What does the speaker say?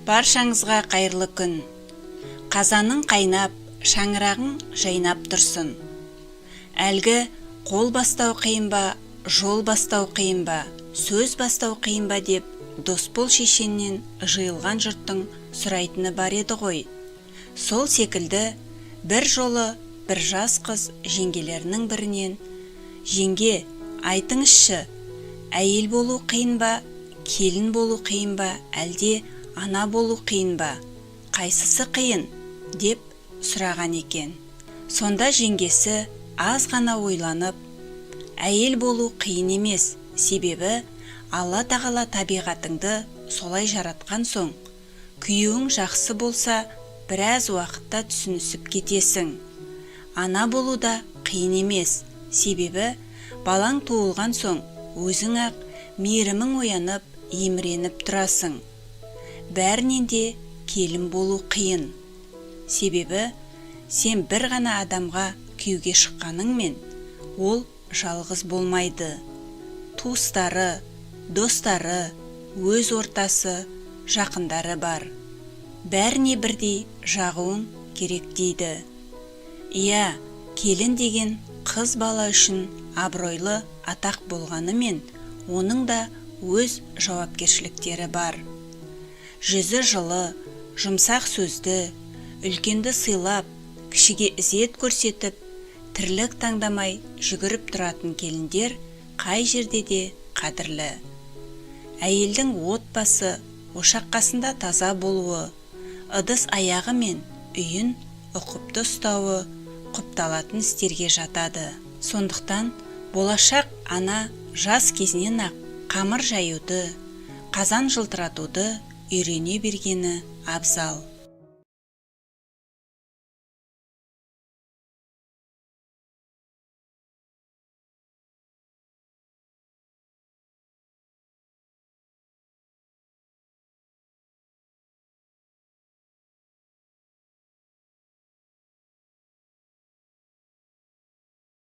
Баршаңызға қайырлы күн. Қазаның қайнап, шаңырағың жайнап тұрсын. Әлгі қол бастау қиын ба, жол бастау қиын ба, сөз бастау қиын ба деп Досбол шешеннен жиылған жұрттың сұрайтыны бар еді ғой. Сол секілді бір жолы бір жас қыз жеңгелерінің бірінен: «Жеңге, айтыңызшы, әйел болу қиын ба, келін болу қиын ба, әлде ана болу қиын ба? Қайсысы қиын?» деп сұраған екен. Сонда жеңгесі аз ғана ойланып: «Әйел болу қиын емес, себебі Алла тағала табиғатыңды солай жаратқан соң, күйеуің жақсы болса, біраз уақытта түсінісіп кетесің. Ана болу да қиын емес, себебі балаң туылған соң өзің ақ мейірімің оянып, еміреніп тұрасың. Бәрінен де келін болу қиын, себебі сен бір ғана адамға күйеуге шыққаныңмен ол жалғыз болмайды. Туыстары, достары, өз ортасы, жақындары бар. Бәріне бірдей жағуың керек дейді. Иә, келін деген қыз бала үшін абыройлы атақ болғанымен, оның да өз жауапкершіліктері бар. Жүзі жылы, жұмсақ сөзді, үлкенді сыйлап, кішіге ізет көрсетіп, тірлік таңдамай жүгіріп тұратын келіндер қай жерде де қадірлі. Әйелдің отбасы, ошақ қасында таза болуы, ыдыс аяғы мен үйін ұқыпты ұстауы құпталатын істерге жатады. Сондықтан болашақ ана жас кезінен ақ қамыр жаюды, қазан жылтыратуды үйрене бергені абзал.